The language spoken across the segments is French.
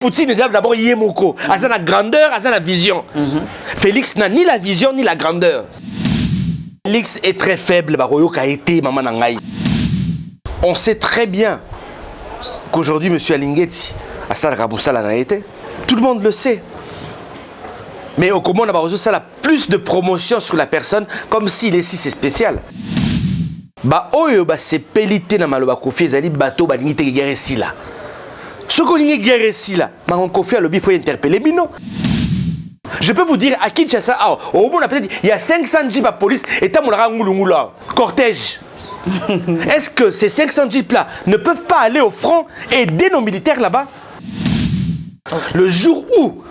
Poutine est d'abord Yemoko, a la grandeur, a la vision. Félix n'a ni la vision ni la grandeur. Félix est très faible, on sait très bien qu'aujourd'hui, M. Alingeti a ça la été. Tout le monde le sait. Mais au comment on a plus de promotion sur la personne, comme s'il est si c'est spécial. C'est pelité na maloba kofi ezali bateau balingi te guerre si là. Ce qu'on y guerre si là, on confie à lobby faut interpeller bino. Je peux vous dire à Kinshasa, au moins peut-être il y a 500 jeeps à police et t'as mon ngulungula cortège. Est-ce que ces 500 jeeps là ne peuvent pas aller au front et aider nos militaires là-bas? Le jour où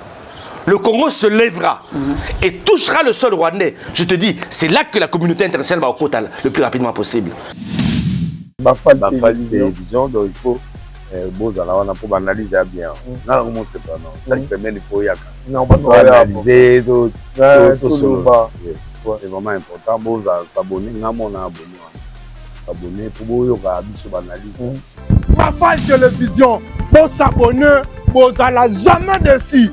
le Congo se lèvera et touchera le sol rwandais, je te dis, c'est là que la communauté internationale va au quota le plus rapidement possible. Télévision, donc il faut pour analyser bien. Non, c'est pas non. Chaque semaine, il faut y aller. Non, analyser, c'est vraiment important. Bon, s'abonner, on a abonné. Abonner pour analyser. Rafale Télévision, pour s'abonner, pour n'allez jamais dessus.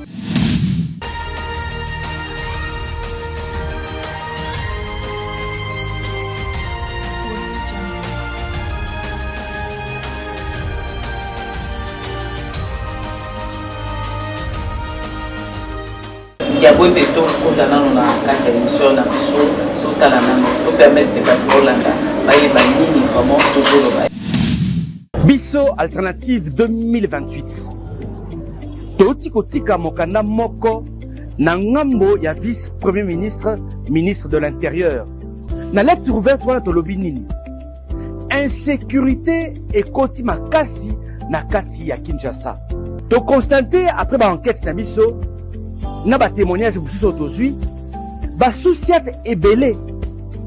Il y a beaucoup de temps qu'on a dans la émission, on a tout à l'heure, pour permettre de vraiment toujours le Bisso Alternative 2028. Toti kotika mokanda moko na ngambo ya vice-premier ministre, ministre de l'Intérieur. Na lettre ouverte wana tolobi nini? Insécurité et koti makasi na kati ya Kinshasa. To constater après ba enquête na biso na ba témoignage bususo tozui ba souciate ebele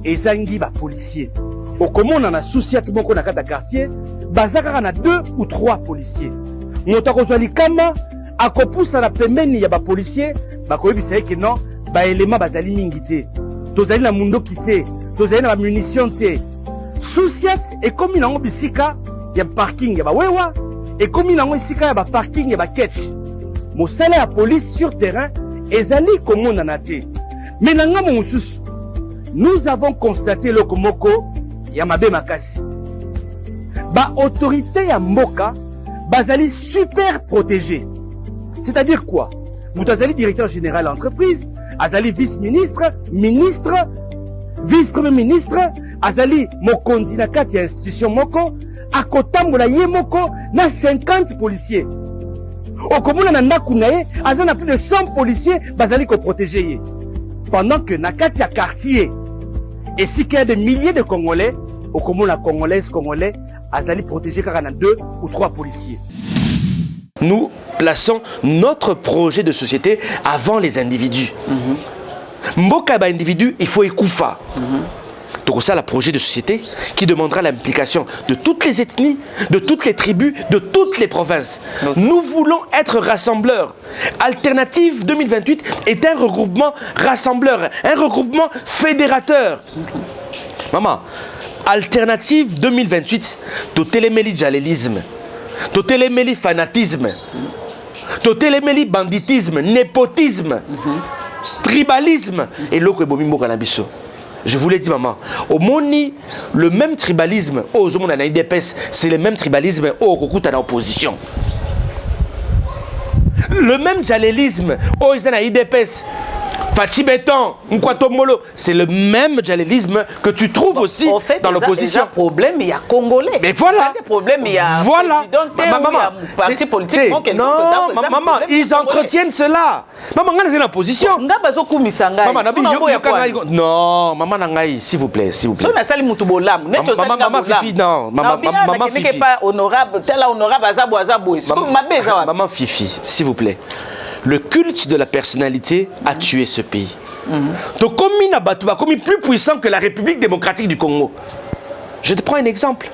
ezangi ba policiers. Okomona na souciate moko na kata quartier bazaka na 2 ou 3 policiers. Moto akozwa likama akopusa na pembeni ya ba policiers bakoyebisa ke non ba élément bazali mingi te. Tozali na mundo kité, tozali na ba munitions te. Souciate e komi nango bisika ya parking ya ba wewa e komi nango bisika ya ba parking ya ba ketch. Mosala ya police sur terrain ezali komona na te. Mais nanga mosusu nous avons constaté le komoko ya mabe makasi. Ba autorité ya mboka bazali super protégé. C'est-à-dire quoi? Moutazali directeur général d'entreprise, azali vice-ministre, ministre, vice-premier ministre, azali mokonzi na kati ya institution moko, akotambola ye moko na 50 policiers. Okomona na ndaku na ye, azana plus de 100 policiers bazali ko protéger ye. Pendant que na kati ya quartier, et si qu'il y a des milliers de Congolais, okomona congolaises, congolais, azali protégé car on a 2 ou 3 policiers. Nous plaçons notre projet de société avant les individus. Mboka ba individu, il faut écoufa. Donc ça, le projet de société qui demandera l'implication de toutes les ethnies, de toutes les tribus, de toutes les provinces. Nous voulons être rassembleurs. Alternative 2028 est un regroupement rassembleur, un regroupement fédérateur. Maman, Alternative 2028, totéléméli djalélisme, totéléméli fanatisme, totéléméli banditisme, népotisme, tribalisme et l'autre bomimbo canabiso. Je vous l'ai dit, maman, au Moni, le même tribalisme, au Zomon en IDPS, c'est le même tribalisme au Rokuta en opposition. Le même djalélisme au IDPS, Fachi Béton, Mkwatombolo, c'est le même djalélisme que tu trouves aussi en fait, dans l'opposition. Il y a un problème, il y a Congolais. Mais voilà. Il y a des problèmes, il y a voilà. Maman, il y a parti politique. Non, maman, ils entretiennent cela. Maman, c'est la position. Non, maman, s'il vous plaît, s'il vous plaît. Maman, Fifi, non. Maman, Fifi. Maman, Fifi, s'il vous plaît. Le culte de la personnalité a tué ce pays. Donc, comme plus puissant que la République démocratique du Congo. Je te prends un exemple.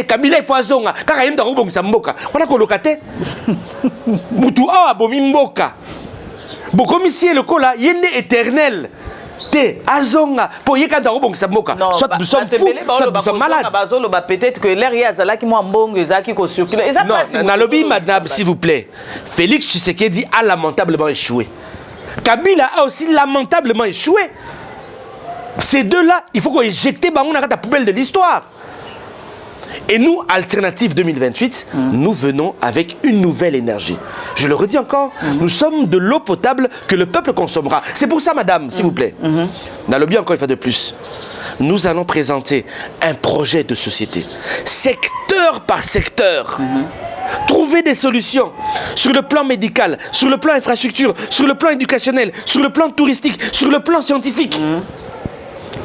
Kabila il faut azonga kaka yenda ko bongisa mboka wana ko lokate mutu awa bomi mboka bokomi si le kola yende éternel Té, azonga, pour y quand on s'amoka. Soit nous sommes fous, soit nous sommes malades. Peut-être que l'air y a zala qui m'embonge, zaki ko circule. Non, dans le lobby, madame, s'il vous plaît. Félix Tshisekedi a lamentablement échoué. Kabila a aussi lamentablement échoué. Ces deux-là, il faut qu'on éjecte la poubelle de l'histoire. Et nous, Alternative 2028, nous venons avec une nouvelle énergie. Je le redis encore, nous sommes de l'eau potable que le peuple consommera. C'est pour ça, madame, s'il vous plaît. Dans le bien, encore une fois de plus, nous allons présenter un projet de société, secteur par secteur. Trouver des solutions sur le plan médical, sur le plan infrastructure, sur le plan éducationnel, sur le plan touristique, sur le plan scientifique.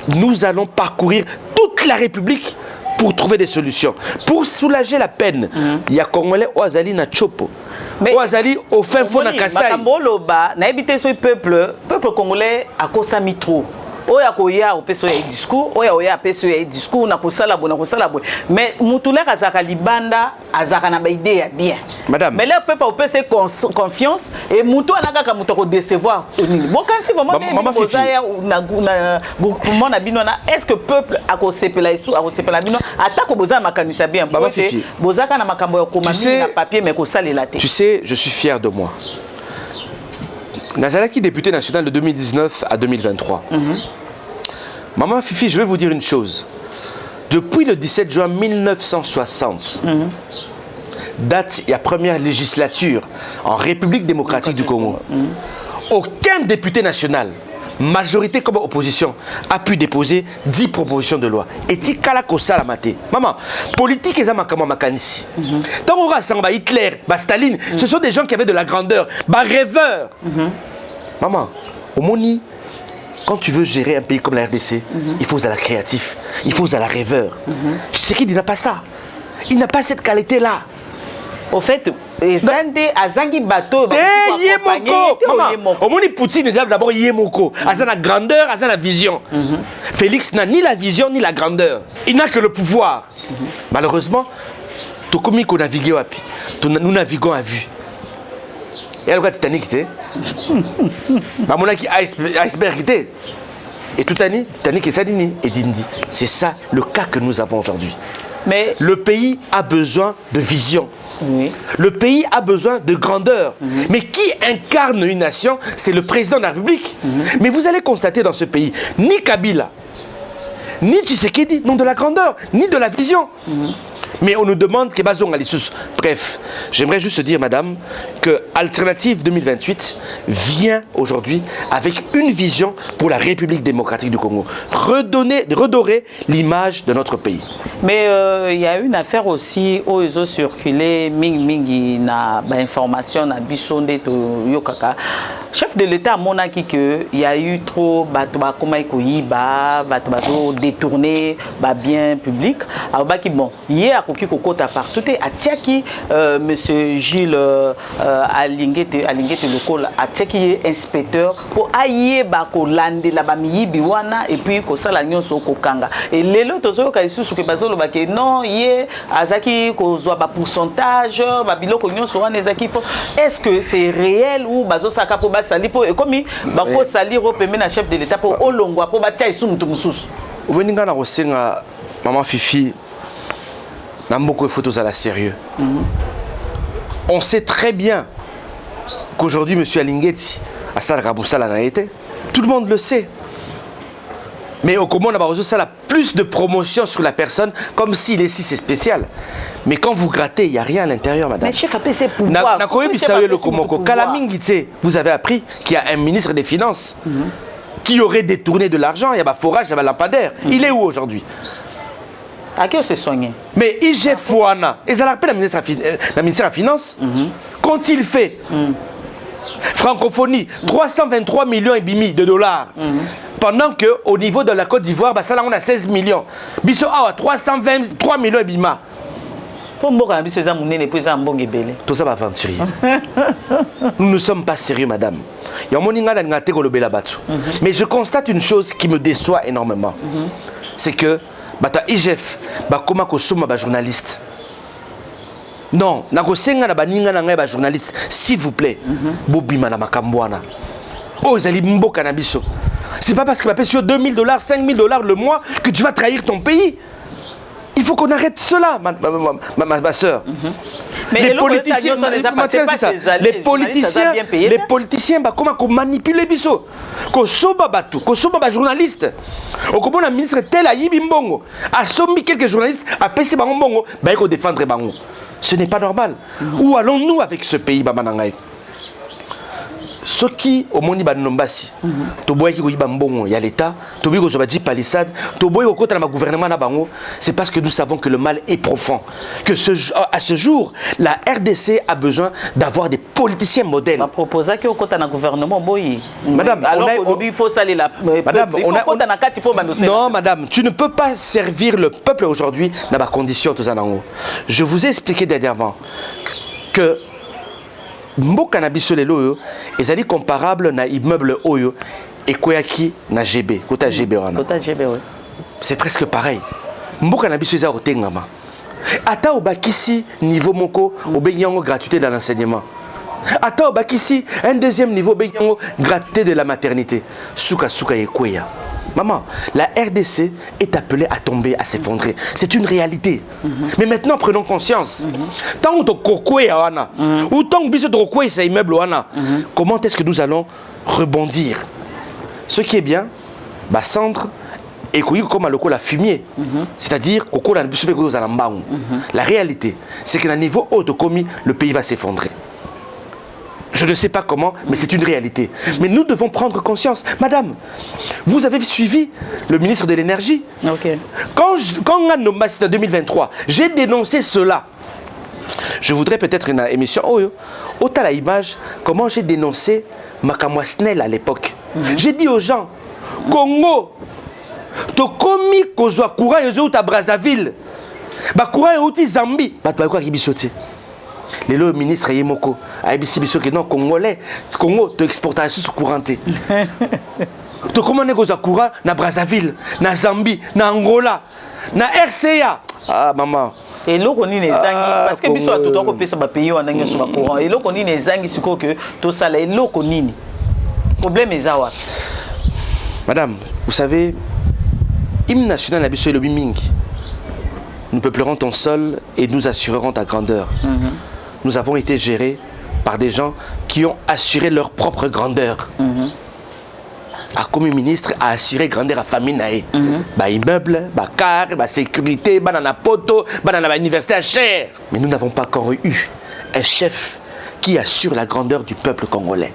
Nous allons parcourir toute la République pour trouver des solutions, pour soulager la peine. Il y a Congolais Oazali na Chopo, Oazali au fin fond na Kasai. Na habité ce peuple congolais à kosa mitro. Oya koya opeso ya discours, oya apeso ya discours na kosala bo. Mais mutula kazaka libanda azaka na ba idée ya bien. Madame. Mais le peuple opese confiance et mutu anaka ka mutu ko décevoir. Bon quand si vraiment bozaya na groupement na bino na est-ce que peuple akosepela isu akosepela bino atako boza makanisa bien. Bozaka na makambo ya komami na papier mais kosalela te. Tu sais, je suis fier de moi. Nazalaki député national de 2019 à 2023. Maman Fifi, je vais vous dire une chose. Depuis le 17 juin 1960, date la première législature en République démocratique du Congo, aucun député national, majorité comme opposition, a pu déposer 10 propositions de loi. Et ti kala kosa la maté. Maman, politique et amakama makanisi. Tant on rassemble Hitler, Staline, ce sont des gens qui avaient de la grandeur, rêveurs. Maman, au Moni, quand tu veux gérer un pays comme la RDC, il faut à la créatif, il faut à la rêveur. Je sais qu'il n'a pas ça. Il n'a pas cette qualité-là. Au fait, Zande Azangi bateau. Au moins, Poutine d'abord Yemoko. Azan la grandeur, Azan la vision. Félix n'a ni la vision ni la grandeur. Il n'a que le pouvoir. Malheureusement, tout comme qu'on navigue à pi, nous naviguons à vue. Et alors, Titanic, tu sais, mon qui iceberg, et tout année, Titanic et Sadini et Dindi. C'est ça le cas que nous avons aujourd'hui. Mais le pays a besoin de vision. Oui. Le pays a besoin de grandeur. Mais qui incarne une nation, c'est le président de la République. Mais vous allez constater dans ce pays, ni Kabila, ni Tshisekedi n'ont de la grandeur, ni de la vision. Mais on nous demande que Bazong Alissus. Bref, j'aimerais juste dire, madame, que Alternative 2028 vient aujourd'hui avec une vision pour la République démocratique du Congo. Redorer l'image de notre pays. Mais il y a une affaire aussi où ils ont circulé, mingi na information na bisonde to yokaka. Chef de l'État a monaki que il y a eu trop batoba koma ikoyiba, batoba détourné ba bien public. Alors baki bon, hier akoki kokota partout et atiaki monsieur Gilles Alingete local atiaki inspecteur pour ayeba ko lande la ba miyibi wana et puis ko sala nyonso ko kanga. Et lelo tozo ka isusu ke bazolo ba ke non ye azaki ko zo ba pourcentage ba biloko nyonso wana ezaki fo. Est-ce que c'est réel ou bazo saka po sali po ekomi bako sali repeme na chef de l'État po olongwa po batia isu mutu mususu. Oveninga na kosenga maman Fifi na mboko photos à la sérieux. On sait très bien qu'aujourd'hui monsieur Alingeti a ça la na été. Tout le monde le sait. Mais au Congo, on a ça plus de promotion sur la personne, comme s'il est si c'est spécial. Mais quand vous grattez, il n'y a rien à l'intérieur, madame. Mais chef a ses pouvoirs. Vous avez appris qu'il y a un ministre des Finances qui aurait détourné de l'argent. Il y a un forage, il y a un lampadaire. Il est où aujourd'hui? À qui on s'est soigné? Mais IG Fouana, et ça l'appelle la ministre des Finances, quand il fait francophonie, 323 millions et demi de dollars. Pendant qu'au niveau de la Côte d'Ivoire, bah, ça là, on a 16 millions. Bisso a 323 millions et bima. Tout ça va aventurier. Nous ne sommes pas sérieux, madame. Mais je constate une chose qui me déçoit énormément. C'est que, bata IGF, comment qu'on somme journaliste. Non, nagosenga na baninga na ngai ba journaliste, s'il vous plaît. Bobima na makambwana. Oh, zali mboka na biso. C'est pas parce qu'il va payer sur $2000, $5000 le mois que tu vas trahir ton pays. Il faut qu'on arrête cela, ma soeur. Mais les politiciens, les politiciens, comment qu'on manipule les bisous, qu'on soba batou, qu'on soba ba journaliste, on comprend la ministre tel a yibi mbongo, a sommi quelques journalistes, a pessé bango mbongo, bah il faut défendre bango. Ce n'est pas normal. Où allons-nous avec ce pays, bamanangai? Ce qui, au monde, Nombasi, Toboy qui y a l'État, Toboy qui a palissade, Toboy qui a le gouvernement, c'est parce que nous savons que le mal est profond. Que à ce jour, la RDC a besoin d'avoir des politiciens modèles. On propose qu'il y ait un gouvernement. Madame, alors il faut saler la. Madame, non, madame, tu ne peux pas servir le peuple aujourd'hui dans ma condition. Je vous ai expliqué dernièrement que mboka na biso lelo yo ezali comparable na immeuble oyo ekoyaki na GB kota GB wana kota GB oui. C'est presque pareil. Mboka na biso eza otengama ata obakisi niveau moko obenyango gratuité dans l'enseignement ata obakisi un deuxième niveau obenyango gratuité de la maternité suka ekweya. Maman, la RDC est appelée à tomber, à s'effondrer. C'est une réalité. Mais maintenant, prenons conscience. Tant que ou tant que c'est immeuble, comment est-ce que nous allons rebondir? Ce qui est bien, bah, cendre et comme la fumier. C'est-à-dire la réalité, c'est qu'à un niveau haut de commis, le pays va s'effondrer. Je ne sais pas comment, mais c'est une réalité. Mais nous devons prendre conscience. Madame, vous avez suivi le ministre de l'énergie. Okay. Quand on a nommé en 2023, j'ai dénoncé cela. Je voudrais peut-être une émission. Au la image, comment j'ai dénoncé Makamwa Snell à l'époque. J'ai dit aux gens, Congo, to komi kozwa courant yozo ta Brazzaville. Ba courant yoti Zambie. Ba to quoi qui bisoté. Le ministre Yemoko a dit que non, Congolais, Congo, tu exportes à sous couranté. Tu commandes aux courant na Brazzaville, na Zambie, na Angola, na RCA. Ah, maman. Et là, on est parce que biso tout on peut ça pays on a sur courant. Et là, on est zangi siko que tout ça là, là on est. Problème est ça. Madame, vous savez, hymne national a biso le bimingi. Nous peuplerons ton sol et nous assurerons ta grandeur. Nous avons été gérés par des gens qui ont assuré leur propre grandeur. Comme ministre, a assuré grandeur à famille. Bah immeuble, bah car, bah sécurité, bah dans poto, bah dans l'université à cher. Mais nous n'avons pas encore eu un chef qui assure la grandeur du peuple congolais,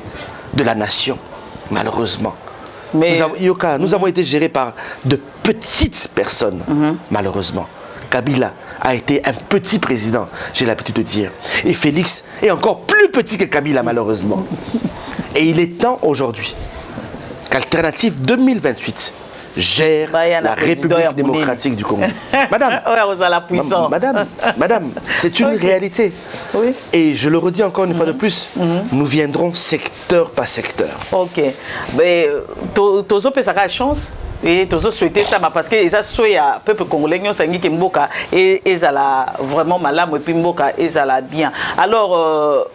de la nation, malheureusement. Mais nous avons été gérés par de petites personnes, malheureusement. Kabila a été un petit président, j'ai l'habitude de dire. Et Félix est encore plus petit que Kabila, malheureusement. Et il est temps aujourd'hui qu'Alternative 2028 gère la République démocratique du Congo. Madame, c'est une réalité. Oui. Et je le redis encore une fois de plus, nous viendrons secteur par secteur. Ok. Mais tu as la chance. Et tu as souhaité ça parce que les peuple congolais qui mboka et ils vraiment malade et puis mboka ils bien. Alors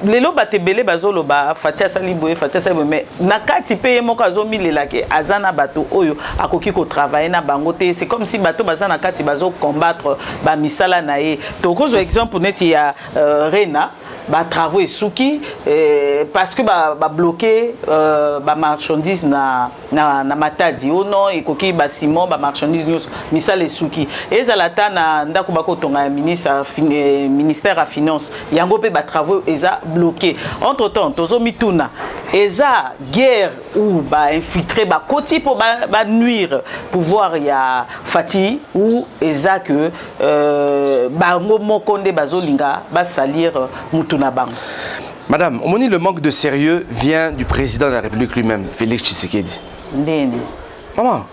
les lots batte belé bazolo ba fatia saliboye fatia saliboye mais nakati paye moka zomi lelake azana bato oyo akoki ko travailler na bangote c'est comme si bato bazana kati bazo combattre ba misala na ye to ko exemple neti ya Rena ba travaux et souki parce que ba bloqué ba marchandise na matadi o non ekoki ba ciment ba marchandise nyos misala souki ezalata na ndako bako tonga ministère à finance yango pe ba travaux eza bloqué entre temps tozo mituna eza guerre ou ba infiltrer ba koti pour ba nuire pouvoir ya Fati ou eza que ba ngomo konde bazolinga ba salir Madame, on dit le manque de sérieux vient du président de la République lui-même, Félix Tshisekedi. Maman,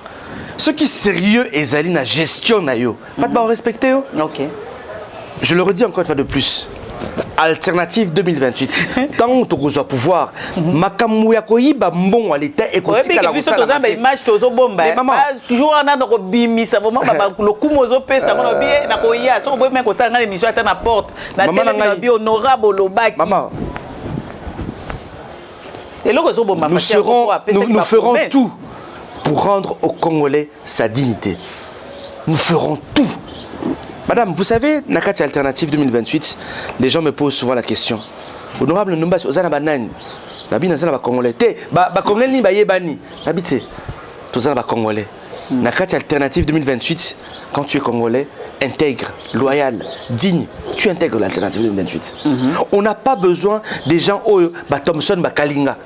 ce qui est sérieux est Zali na gestion na yo. Pas de respecter yo. Ok. Je le redis encore une fois de plus. Alternative 2028. Tant que tu as pouvoir, makamu ya koyiba mbongo à l'État et kotika la kosala. Oui, mais image tozo bomba. Toujours on a donc bimisa vraiment le kumozo pesa on bien na koya. So boy même ko sanga émission ata na porte. Na télé na bi honorable Lobaki. Maman. Et là nous ferons tout pour rendre aux Congolais sa dignité. Nous ferons tout. Madame, vous savez, Nakati Alternative 2028, les gens me posent souvent la question. Honorable Numba, Ozana Banani, Nabi Nazana Congolais. Congolais ni Bayebani. Nabi Tse, Tozana Congolais. Nakati Alternative 2028, quand tu es Congolais, intègre, loyal, digne, tu intègres l'Alternative 2028. On n'a pas besoin des gens, Thompson, Kalinga.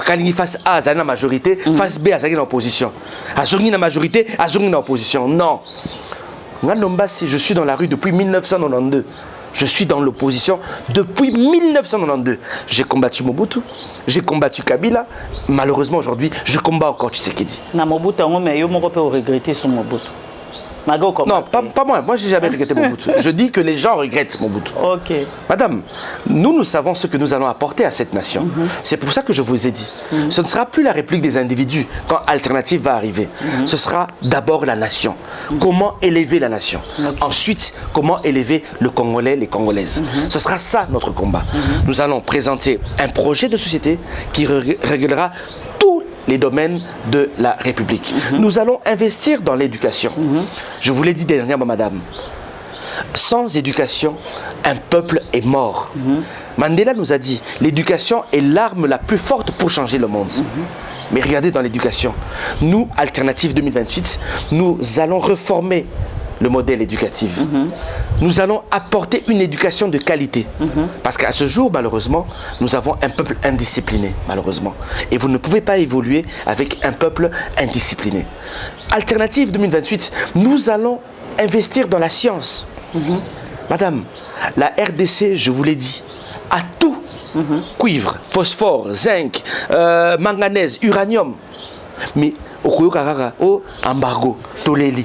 Kalingi face A, Azali la majorité, face B, Azali l'opposition. Azali la majorité, Azali l'opposition. Non. Si je suis dans la rue depuis 1992. Je suis dans l'opposition depuis 1992. J'ai combattu Mobutu, j'ai combattu Kabila. Malheureusement, aujourd'hui, je combats encore Tshisekedi. Na Mobutu, mais yo moko peut regretter son Mobutu. Non, pas moi. Moi, je n'ai jamais regretté Mobutu. Je dis que les gens regrettent Mobutu. Ok. Madame, nous savons ce que nous allons apporter à cette nation. C'est pour ça que je vous ai dit. Ce ne sera plus la réplique des individus quand Alternative va arriver. Ce sera d'abord la nation. Comment élever la nation. Ensuite, comment élever le Congolais, les Congolaises. Ce sera ça notre combat. Nous allons présenter un projet de société qui réglera tous les domaines de la République. Nous allons investir dans l'éducation. Je vous l'ai dit dernièrement, madame. Sans éducation, un peuple est mort. Mandela nous a dit, l'éducation est l'arme la plus forte pour changer le monde. Mais regardez dans l'éducation. Nous, Alternative 2028, nous allons reformer le modèle éducatif. Nous allons apporter une éducation de qualité. Parce qu'à ce jour, malheureusement, nous avons un peuple indiscipliné, malheureusement. Et vous ne pouvez pas évoluer avec un peuple indiscipliné. Alternative 2028, nous allons investir dans la science. Madame, la RDC, je vous l'ai dit, a tout. Cuivre, phosphore, zinc, manganèse, uranium. Mais embargo, Toleli.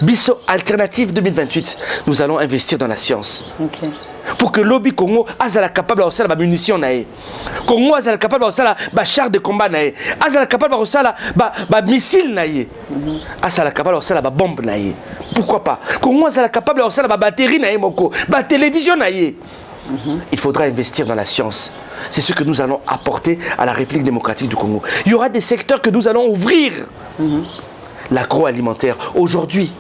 Bisso Alternative 2028, nous allons investir dans la science. Pour que lobby Congo azala capable de faire la munition nae. Congo azala capable de faire la char de combat nae. Azala capable de faire la missile nae. Azala capable de faire la bombe nae. Pourquoi pas? Congo azala capable de faire la batterie nae moko, la télévision nae. Il faudra investir dans la science. C'est ce que nous allons apporter à la République démocratique du Congo. Il y aura des secteurs que nous allons ouvrir. L'agroalimentaire. Aujourd'hui,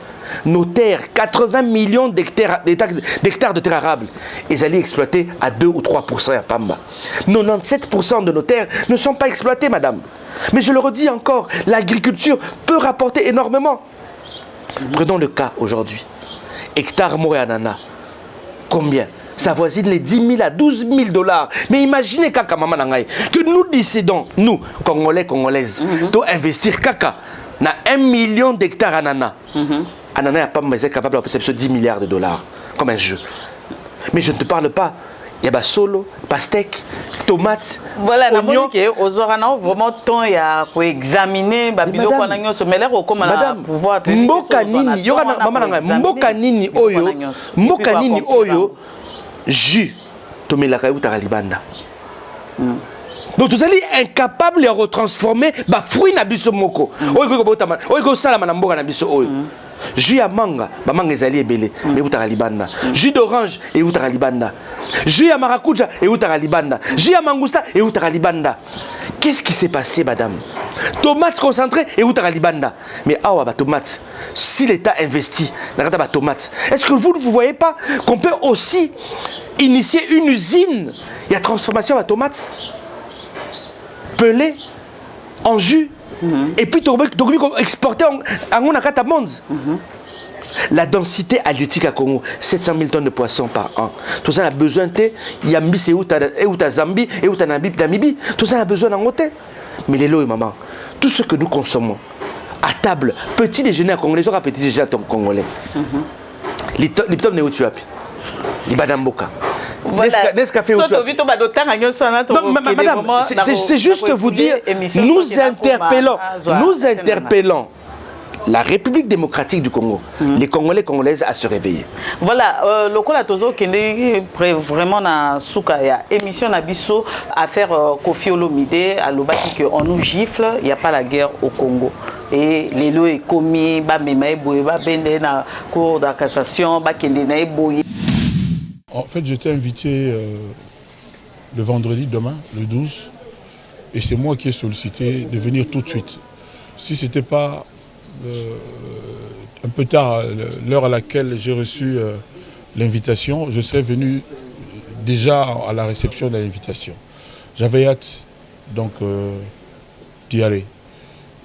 nos terres, 80 millions d'hectares de terres arables, ils allaient exploiter à 2 ou 3% à Pamba. 97% de nos terres ne sont pas exploitées, madame. Mais je le redis encore, l'agriculture peut rapporter énormément. Prenons le cas aujourd'hui. Hectare Moyanana. Combien? Ça voisine les 10 000 à 12 000 $. Mais imaginez kaka maman nangai que nous décidons, nous, Congolais, Congolaises, d'investir kaka na 1 million d'hectares anana. Anana n'a pas capable de percevoir 10 milliards de $, comme un jeu. Mais je ne te parle pas. Il y a solo, pastèque, tomates, voilà, oignons. Aux oranges, vraiment, temps il y a pour examiner, babilo kwa nanyo se mêler au comme la pouvoir. Mboka nini, yoka na maman nangai, mboka nini oyo, jus, tomelaka uta libanda. Donc vous allez incapable de retransformer ba fruit na biso moko. Oyo botama, oyo sala na mboka na biso oyo. Jus ya manga, ba manga ezali ebele, mais uta libanda. Jus d'orange et uta libanda. Jus ya maracuja et uta libanda. Jus ya mangousta et uta libanda. Qu'est-ce qui s'est passé, madame? Tomates concentrées et uta libanda. Mais awa ba tomates, si l'État investit dans ba tomates, est-ce que vous ne voyez pas qu'on peut aussi initier une usine? Il y a transformation de tomates pelées en jus. Et puis exporter en Nakata monde. La densité halieutique à Congo, 700 000 tonnes de poissons par an. Tout ça a besoin de Yambi, c'est où ta Zambie, et où ta Namibie. Tout ça a besoin d'en ôter. Mais les lots et maman, tout ce que nous consommons à table, petit déjeuner à Congolais, les petit déjeuner à Congolais. L'iptom n'est où tu as pu. L'Ibadamboka. Nescafé ou tu madame, c'est juste vous dire, nous interpellons la République démocratique du Congo, les Congolais, Congolaises à se réveiller. Voilà, le Kola Tozo qui est vraiment na souka ya émission na biso à faire Kofi Olomide à l'obaki que on nous gifle, il n'y a pas la guerre au Congo. Et les lois est commis, ba memae boye, ba bende na cour de cassation, ba kende na boye. En fait, j'étais invité le vendredi, demain, le 12, Et c'est moi qui ai sollicité de venir tout de suite. Si ce n'était pas un peu tard, l'heure à laquelle j'ai reçu l'invitation, je serais venu déjà à la réception de l'invitation. J'avais hâte donc d'y aller.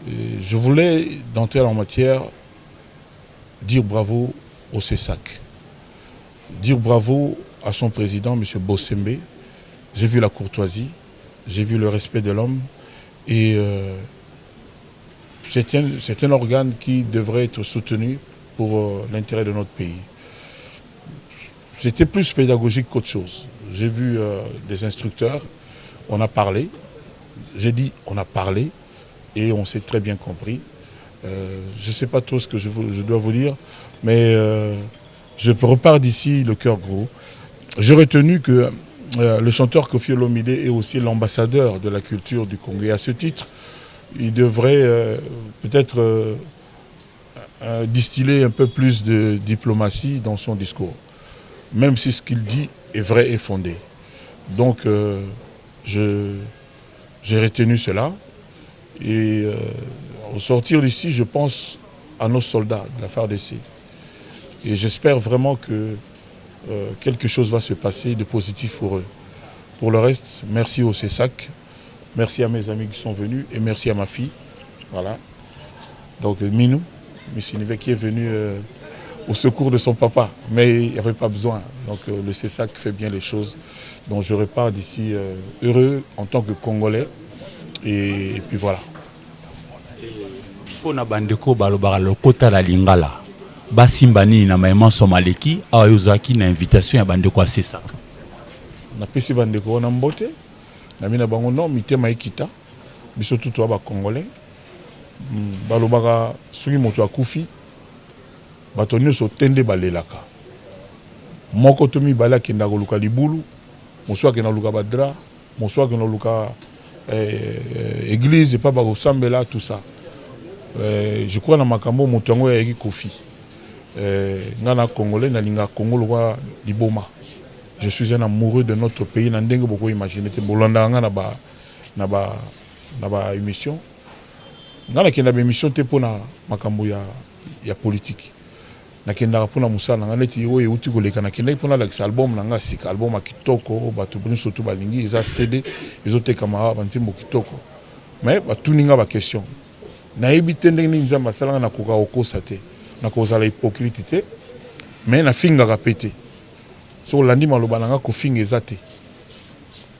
Et je voulais, d'entrer en matière, dire bravo au CESAC. Dire bravo à son président, M. Bossembe. J'ai vu la courtoisie, j'ai vu le respect de l'homme et c'est un organe qui devrait être soutenu pour l'intérêt de notre pays. C'était plus pédagogique qu'autre chose. J'ai vu des instructeurs, on a parlé, j'ai dit on a parlé et on s'est très bien compris. Je ne sais pas trop ce que je dois vous dire, mais je repars d'ici le cœur gros. J'ai retenu que le chanteur Koffi Olomide est aussi l'ambassadeur de la culture du Congo. Et à ce titre, il devrait peut-être distiller un peu plus de diplomatie dans son discours, même si ce qu'il dit est vrai et fondé. Donc, j'ai retenu cela. Et au sortir d'ici, je pense à nos soldats de la FARDC. Et j'espère vraiment que quelque chose va se passer de positif pour eux. Pour le reste, merci au CESAC, merci à mes amis qui sont venus et merci à ma fille. Voilà. Donc Minou, Missinive qui est venu au secours de son papa, mais il n'y avait pas besoin. Donc le CESAC fait bien les choses. Donc je repars d'ici heureux en tant que Congolais. Et puis voilà. Pour Nabandeko Balobara le Kota la Lingala. Basimbani na maman somaleki ayozaki na invitation ya bandeko à CESAC. Na pesi bandeko na mbote na mina bango non mitema ekita biso tout ba congolais balobaka soki moto akufi bato nyonso tende balelaka moko to mibale akenda koluka libulu mosusu akenda luka badra mosusu akenda luka église et pas bakosambela tout ça. Je crois na makambo moto yango yaki kofi ngana congolais na linga Congo lwa liboma. Je suis un amoureux de notre pays na ndenge boko imaginer te bolanda nga na ba émission ngana kenda ba émission te pona makambo ya politique na kenda pona musala nga neti yo euti koleka na kenda pona la album na nga sika album a kitoko batu boni surtout balingi eza CD ezote kamara bantimbo kitoko mais batuninga ba question na ebite ndenge nzamba sala na koka okosa te na kozala hypocrite mais na finga kapete so landi maloba nanga ko finga ezate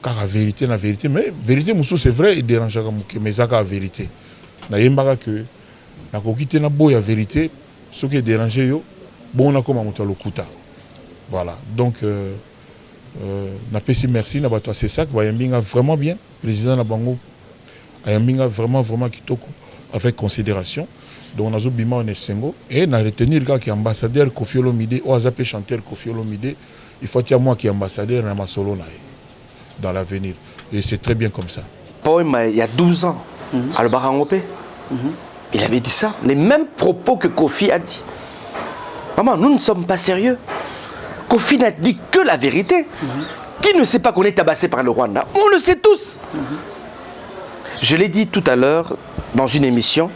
car la vérité na vérité mais vérité musu c'est vrai et dérange ka mais ça ka vérité na yembaka que na kokite na boya vérité ce qui dérange yo bon na koma moto lokuta voilà donc na pesi merci na bato c'est ça que bayambinga vraiment bien président na bango ayambinga vraiment kitoko avec considération. Donc, on a bima on est single et on a retenu le gars qui est ambassadeur Koffi Olomide, ou a chanteur Koffi Olomide. Il faut dire moi qui est ambassadeur dans ma solo dans l'avenir. Et c'est très bien comme ça. Il y a 12 ans, à le Barangopé, il avait dit ça, les mêmes propos que Koffi a dit. Maman, nous ne sommes pas sérieux. Koffi n'a dit que la vérité. Qui ne sait pas qu'on est tabassé par le Rwanda? On le sait tous. Je l'ai dit tout à l'heure dans une émission.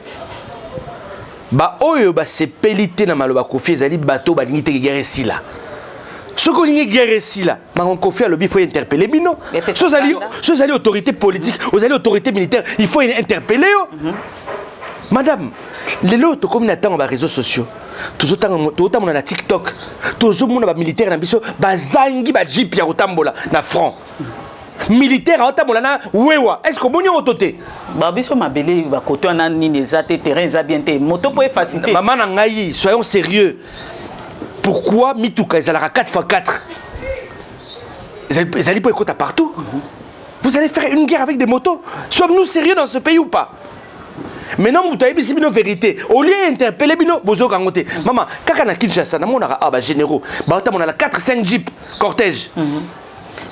Oyo c'est pelité na maloba Koffi ezali bato ba lingi te guerre si là. Ce qu'on lingi guerre si là, Maman Koffi a le faut interpeller bino. Ce ali autorité politique, aux ali autorité militaire, il faut interpeller. Madame, les lots comme n'attend les réseaux sociaux. Tout autant na TikTok, tout monde ba militaire na biso bazangi ba jeep ya kotambola na front. Militaire à Otamolana, wewa. Est-ce que vous avez autoté? Babiso mabele, bakoto ana nini ezate terrain zabiente. Moto pour faciliter. Maman nangayi, soyons sérieux. Pourquoi Mituka ezalaka 4x4? Ils allaient pour écouter partout. Vous allez faire une guerre avec des motos. Sommes-nous sérieux dans ce pays ou pas? Maintenant, vous avez dit une vérité. Au lieu d'interpeller bino, bozo kangote. Maman, kaka na Kinshasa, na mona ba généraux. Ba on a la 4-5 jeep cortège.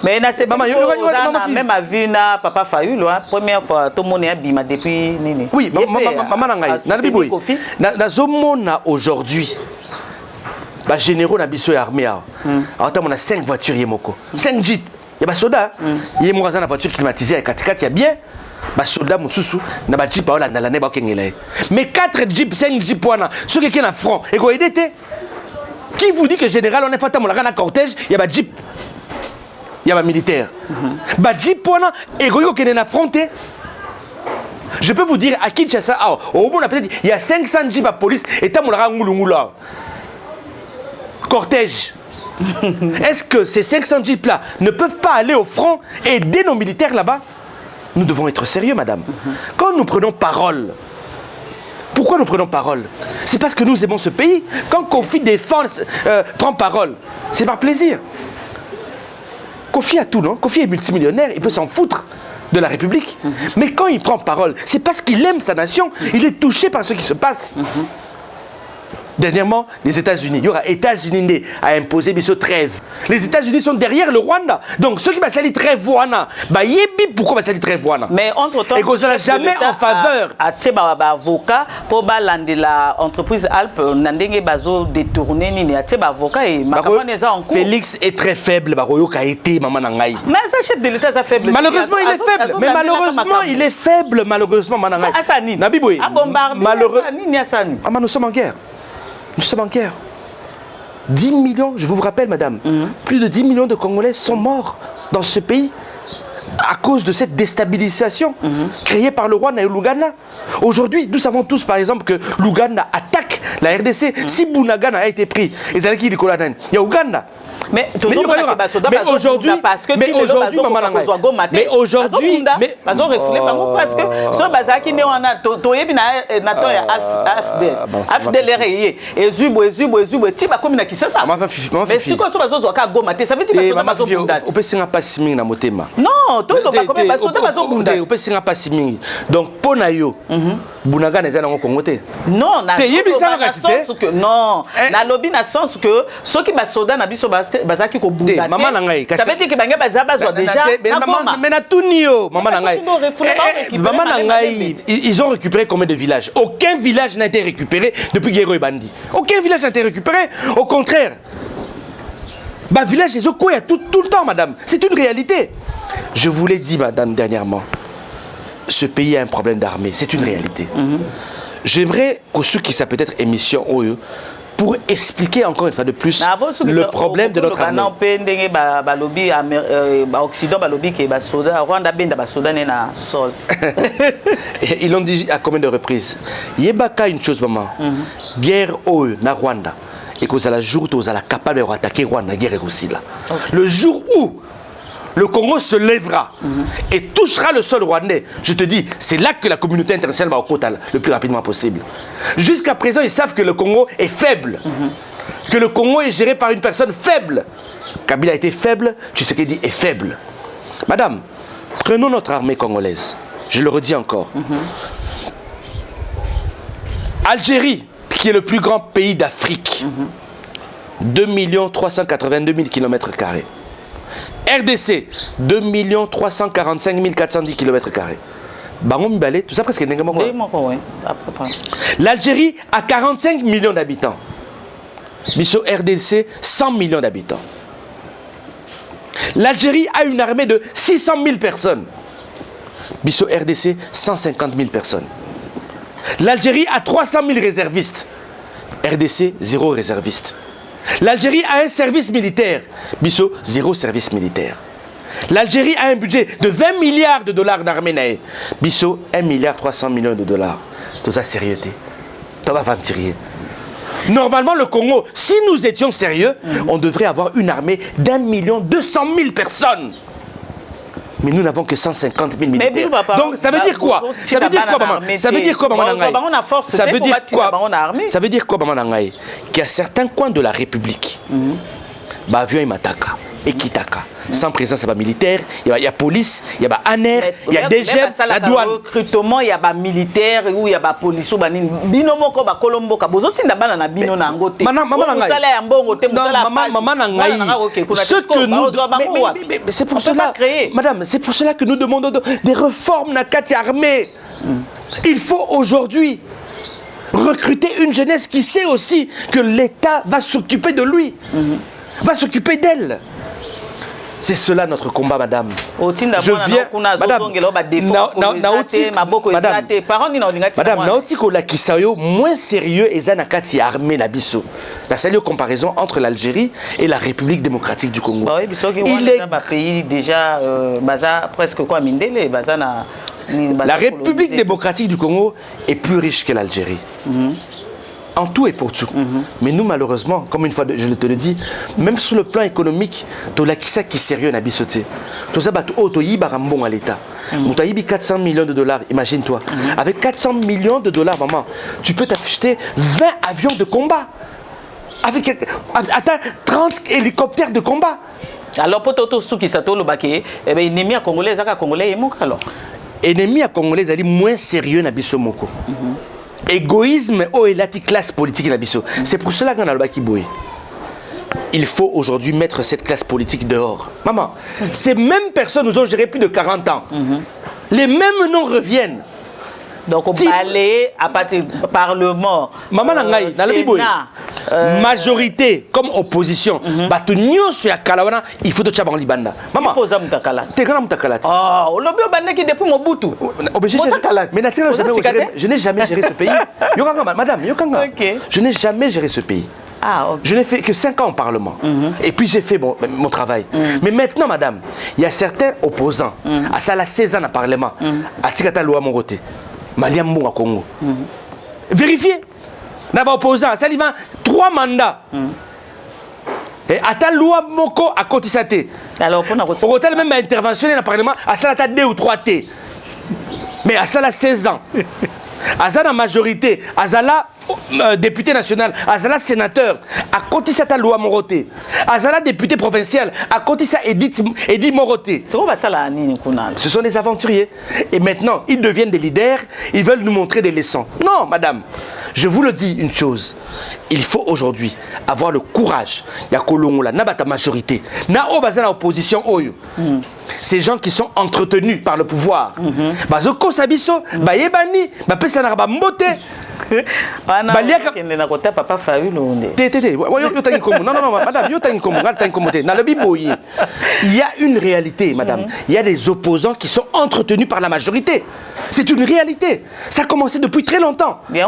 Mais c'est pas même à vu na papa Fayulu première fois tout le monde est bima depuis nini. Oui, maman nangai. Na biboy. Na zomona aujourd'hui. Ba généraux na biso ya armée. Alors on a 5 voitures yemoko. 5 jeeps. Il y a des soldats. Il y a des voitures climatisées avec 4x4, il y a bien. ba soldat mususu na ba jeep ba la ne ba kengela. Mais 4 jeeps, 5 jeeps wana, ceux qui na front et ko aider té. Qui vous dit que général on est fata mon na cortège, il y a ba jeep. Il y a ba militaire. Ba jeep wana et ko kene na front té. Je peux vous dire à Kinshasa, au moins peut-être il y a 500 jeeps à police et ta mon ngulungula. Cortège. Est-ce que ces 500 jeeps là ne peuvent pas aller au front et aider nos militaires là-bas? Nous devons être sérieux, madame. Quand nous prenons parole, pourquoi nous prenons parole? C'est parce que nous aimons ce pays. Quand Kofi prend parole, c'est par plaisir. Kofi a tout, non? Kofi est multimillionnaire, il peut s'en foutre de la République. Mais quand il prend parole, c'est parce qu'il aime sa nation. Il est touché par ce qui se passe. Dernièrement, les États-Unis. Il y aura États-Unis à imposer biso trêve. Les États-Unis sont derrière le Rwanda. Donc ceux qui va salir trêve wana, bah yebi pourquoi va salir trêve wana? Mais entre-temps, et qu'on sera jamais en faveur. À Tcheba avocat pour balander la entreprise Alpes nandenge bazo détourner ni à Tcheba avocat et makamwaneza en cours. Félix est très faible, baroyo ka été maman nangai. Mais ça chef de l'État ça faible. Malheureusement il est faible. Mais malheureusement il est faible malheureusement manangai. Asani. Nabiboy. Malheureux. Asani. Ah nous sommes en guerre. Nous sommes en guerre. 10 millions, je vous rappelle, madame, plus de 10 millions de Congolais sont morts dans ce pays à cause de cette déstabilisation créée par le Rwanda et l'Ouganda. Aujourd'hui, nous savons tous, par exemple, que l'Ouganda attaque la RDC. Si Bunagana a été pris, il y a Ouganda. Mais aujourd'hui, parce que bazaki ko bunda maman nangai ça veut dire que banga baza déjà mais na tunio maman nangai maman nangai ils ont récupéré combien de villages? Aucun village n'a été récupéré depuis Guerrero et Bandi. Aucun village n'a été récupéré, au contraire. Bah village les quoi tout le temps madame, c'est une réalité. Je vous l'ai dit madame dernièrement. Ce pays a un problème d'armée, c'est une réalité. J'aimerais que ceux qui ça peut être émission pour expliquer encore une fois de plus le problème de notre armée. Ils l'ont dit à combien de reprises? Yebaka une chose maman. Guerre au na Rwanda et que ça la jour où ça la capable d'attaquer Rwanda guerre aussi là. Le jour où le Congo se lèvera et touchera le sol rwandais. Je te dis, c'est là que la communauté internationale va au quota le plus rapidement possible. Jusqu'à présent, ils savent que le Congo est faible. Que le Congo est géré par une personne faible. Kabila a été faible, Tshisekedi est faible. Madame, prenons notre armée congolaise. Je le redis encore. Algérie, qui est le plus grand pays d'Afrique. 2 382 000 km². RDC, 2 345 410 km². Tout ça presque l'Algérie a 45 millions d'habitants. Bisso RDC, 100 millions d'habitants. L'Algérie a une armée de 600 000 personnes. Bisso RDC, 150 000 personnes. L'Algérie a 300 000 réservistes. RDC, 0 réserviste. L'Algérie a un service militaire. Bisso, 0 service militaire. L'Algérie a un budget de 20 milliards de dollars d'armée. Bisso, 1 milliard 300 millions de dollars. Tout ça, sérieuxté. Tout va ventirier. Normalement, le Congo, si nous étions sérieux, on devrait avoir une armée d'1 200 000 personnes. Mais nous n'avons que 150 000 militaires. Donc ça veut dire quoi? Ça veut dire quoi, maman? Ça veut dire quoi, maman Nangaï? Ça veut dire quoi? Ça veut dire quoi, maman Nangaï? Qu'il y a certains coins de la République, avion et Mataka, et Kitaka, sans présence militaire, il y a police, il y a ANER, il y a DGM, la douane. Recrutement, il y a militaire ou il y a police. Binomo ko ba Colombo ka bozoti ndabana na bino na ngote. Maman Nangaï. Maman Nangaï. Ce que nous, mais c'est pour cela, madame, c'est pour cela que nous demandons des réformes na kati armée. Il faut aujourd'hui recruter une jeunesse qui sait aussi que l'État va s'occuper de lui, va s'occuper d'elle. C'est cela notre combat, madame. Je viens, madame, naotiko la kisayo moins sérieux et zanakati armée na biso. La seule comparaison entre l'Algérie et la République démocratique du Congo. Il est pays déjà presque quoi mindele, la République démocratique du Congo est plus riche que l'Algérie. En tout et pour tout. Mais nous, malheureusement, comme une fois je te le dis, même sur le plan économique, tu as qui est sérieux na bisoté. Tu as bon à l'État. Tu as 400 millions de dollars, imagine-toi. Avec 400 millions de dollars, maman, tu peux t'acheter 20 avions de combat. Avec 30 hélicoptères de combat. Alors, pour tout ce qui s'est fait, l'ennemi à Congolais, alors. Ennemi à Congolais, est moins sérieux na biso moko. Égoïsme et la classe politique na biso. C'est pour cela qu'on a le baki boy. Il faut aujourd'hui mettre cette classe politique dehors. Maman, ces mêmes personnes nous ont géré plus de 40 ans. Les mêmes noms reviennent. Donc on balaye à partir du Parlement. Maman Nangaï, dans le boy. Majorité comme opposition. Batunio sur Kalawana, il faut te chaban libanda. Maman, t'es grand mutakala. Oh, on l'a bien qui depuis mon boutou. Mais naturellement, je n'ai jamais géré ce pays. Madame, je n'ai jamais géré ce pays. Je n'ai fait que 5 ans au Parlement. Et puis j'ai fait mon travail. Mais maintenant, madame, il y a certains opposants. À ça, la 16 ans au Parlement. À Tikata Loa Moroté. Maliam Mou Congo. Vérifiez. D'abord opposant, ça lui va 3 mandats. Et à ta loi moko à cotisate. Alors pour hôtel même intervention dans le Parlement, à ça la 2 ou 3 T. Mais à ça la 16 ans. À ça la majorité, à ça la député national, à ça la sénateur, à cotisate loi Moroté. À ça la député provincial, à cotisate Edith Moroté. C'est quoi ça la nini kuna? Ce sont des aventuriers. Et maintenant, ils deviennent des leaders, ils veulent nous montrer des leçons. Non, madame. Je vous le dis une chose, il faut aujourd'hui avoir le courage. Il y a Kolongola, Nabata majorité, na Obazana opposition Oyo. Ces gens qui sont entretenus par le pouvoir. Bazoko Sabiso, Bayebani, Bapesana Mbote. Papa Fayoul. Non, madame, il y a une réalité, madame. Il y a des opposants qui sont entretenus par la majorité. C'est une réalité. Ça a commencé depuis très longtemps. Et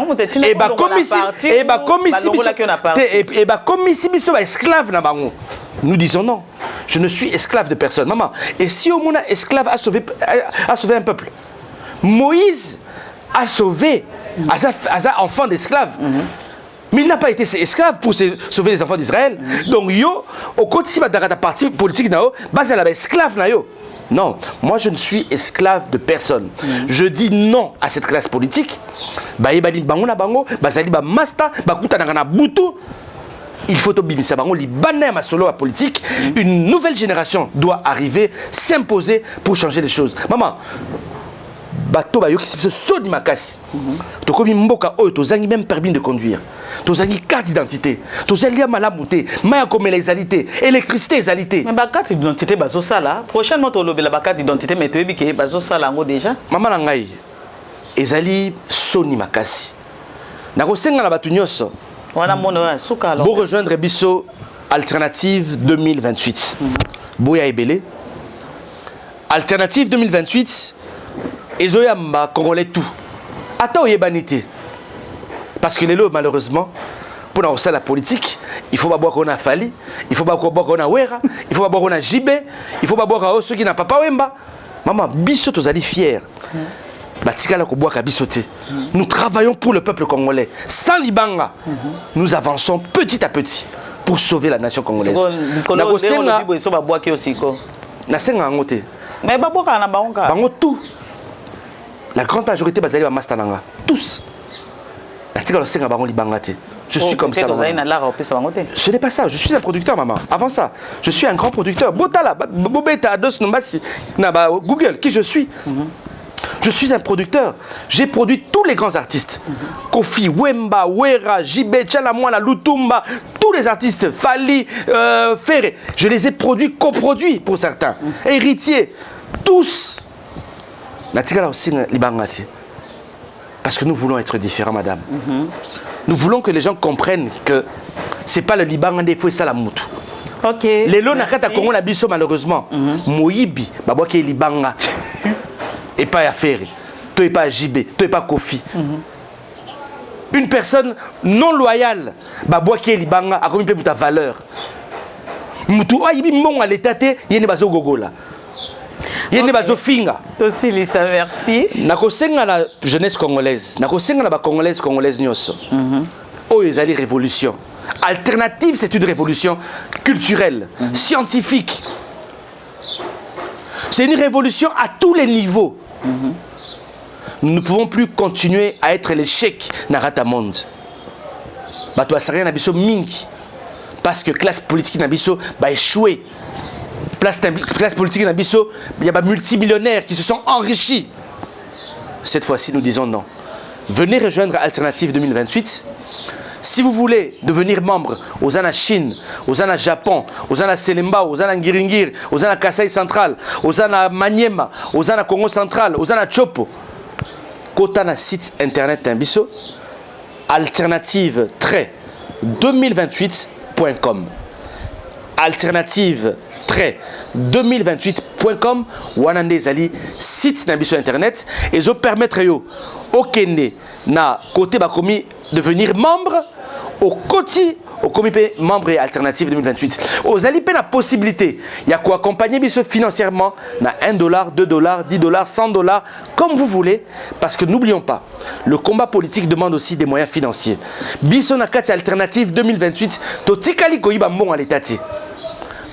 nous disons non. Je ne suis esclave de personne. Maman, et si au monde esclave a sauvé un peuple, Moïse a sauvé un enfant d'esclave. Mais il n'a pas été esclave pour sauver les enfants d'Israël. Donc, yo, au côté de la partie politique, il est esclave. Non, moi je ne suis esclave de personne. Je dis non à cette classe politique. Il faut obéir à politique. Une nouvelle génération doit arriver, s'imposer pour changer les choses. Maman, bato ba yoki se sodi makasi. To komi mboka oyo to zangi même permis de conduire. To zangi carte d'identité. To zangi malamuté, maya comme les alité, électricité ezalité. Mais ba carte d'identité bazo sala. Prochainement to lobela ba carte d'identité mais to yebi ke bazo sala ngo déjà. Maman na ngai ezali soni makasi. Na kosenga na batu nyonso. Wana mona suka alors. Pour rejoindre biso Alternative 2028. Boya ebele. Alternative 2028. Ezoyamba Congolais tout. Attends yebanité. Parce que les lots malheureusement pour avoir ça la politique, il faut pas boire qu'on a Fali, il faut pas boire qu'on a Wera, il faut pas boire qu'on a Jibé, il faut pas boire ceux qui n'a pas Wemba. Maman, biso tozali fier. Batikala ko boire kabisoté. Nous travaillons pour le peuple congolais. Sans Libanga, nous avançons petit à petit pour sauver la nation congolaise. Na senga ngote. Mais baboka na baonka. Bango tout. La grande majorité bazali ba mastananga. Tous. Je suis comme ça. Ce n'est pas ça. Je suis un producteur, maman. Avant ça, je suis un grand producteur. Botala, Bobeta, Ados, Nombasi, Google, qui je suis. Je suis un producteur. J'ai produit tous les grands artistes. Kofi, Wemba, Wera, Jibé, Tchalamouana, Lutumba, tous les artistes, Fali, Ferré. Je les ai produits, coproduits pour certains. Héritiers, tous. Parce que nous voulons être différents, madame. Nous voulons que les gens comprennent que ce n'est pas le Liban, il faut ça la moutou. OK. Lelo na kata Congo na biso malheureusement. Moyibi babwaki libanga. Et pas affaire. Toi et pas JB, toi et pas Kofi. Une personne non loyale babwaki libanga a commis ta valeur. Mutu ayibi mbongo l'état te yene bazo gogola. Yene bazo finga. Aussi Lisa, merci. Nakosenga la jeunesse congolaise, nakosenga la ba congolaise nyoso. Oh ezali révolution. Alternative, c'est une révolution culturelle, scientifique. C'est une révolution à tous les niveaux. Nous ne pouvons plus continuer à être l'échec Narata Monde. Bato asarien na biso mingi. Parce que classe politique na biso ba échoué. Classe politique na biso, il y a des multimillionnaires qui se sont enrichis. Cette fois-ci, nous disons non. Venez rejoindre Alternative 2028. Si vous voulez devenir membre aux Ana Chine, aux Ana Japon, aux Ana Selemba, aux Ana Ngiringir, aux Ana Kasai Central, aux Ana Maniema, aux Ana Congo Central, aux Ana Chopo, quota na site internet Timbiso, alternative-2028.com. Alternative-2028.com Wanande Zali site Timbiso internet et zo permettre yo okende na côté bakomi devenir membre au côté au comité membre Alternative 2028. Aux alipé la possibilité, il y a quoi accompagner biso financièrement na $1, $2, $10, $100 comme vous voulez parce que n'oublions pas, le combat politique demande aussi des moyens financiers. Biso na kati Alternative 2028 to tikali koyiba mbongo à l'état.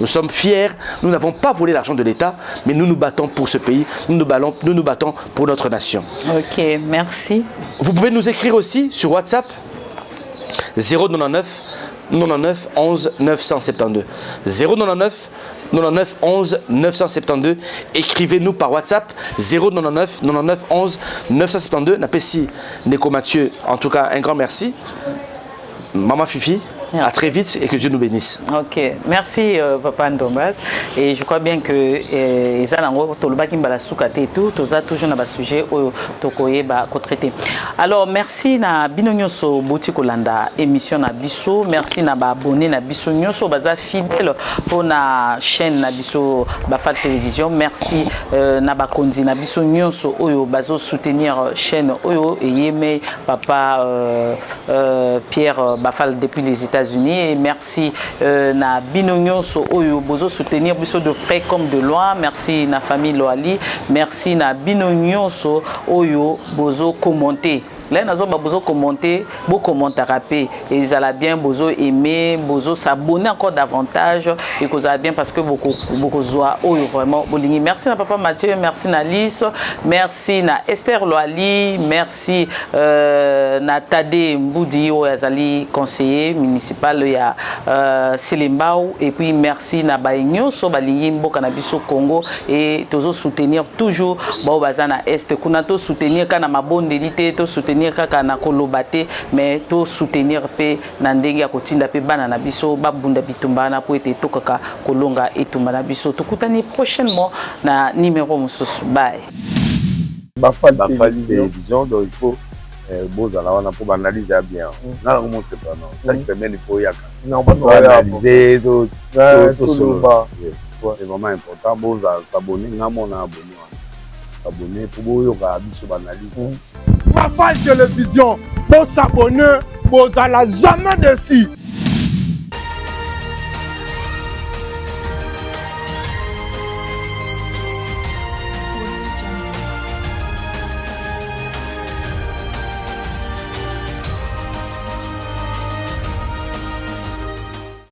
Nous sommes fiers, nous n'avons pas volé l'argent de l'État, mais nous nous battons pour ce pays, nous nous battons pour notre nation. Ok, merci. Vous pouvez nous écrire aussi sur WhatsApp 099 99 11 972. 099 99 11 972. Écrivez-nous par WhatsApp 099 99 11 972. Napesi Neko Mathieu, en tout cas un grand merci. Maman Fifi. Merci. À très vite et que Dieu nous bénisse. Ok, merci Papa Ndombas. Et je crois bien que toujours dans sujet traiter. Alors merci na binonyoso boti kolanda émission na biso, merci na ba abonné na biso nyoso baza fidèle pour na chaîne na biso Bafal télévision, merci na ba kondi na biso nyoso oyo bazo soutenir chaîne oyo et yeme Papa Pierre Bafal depuis les États-Unis et merci na binonyo so oyo bozo soutenir biso de près comme de loin, merci na famille Loali, merci na binonyo so oyo bozo commenter. Là, nous avons besoin de commenter, beaucoup commenter et ils allaient bien, besoin aimer, besoin s'abonner encore davantage et que ça bien parce que beaucoup joie vraiment. Merci à Papa Mathieu, merci à Alice, merci à Esther Loali, merci à Tade Mboudi, Azali conseiller municipal il y a Selembao et puis merci à Baigno, Sobalingi Mboka na biso Congo et toujours soutenir toujours Baobazana Est, kunato soutenir kana mabondelité, to soutenir kaka na kolobate mais to soutenir pe na ndenge ya kotinda pe bana na biso babunda bitumba na po ete to kaka kolonga etumba na biso tokutani prochainement na numéro mususu bye Bafal télévision donc il faut bozala wana pour analyser bien na comment c'est pas non chaque semaine il faut yaka non pas analyser tout c'est vraiment important bozala s'abonner na mon abonné pour yoka biso analyse Bafal télévision, pour s'abonner, pour jamais dessus.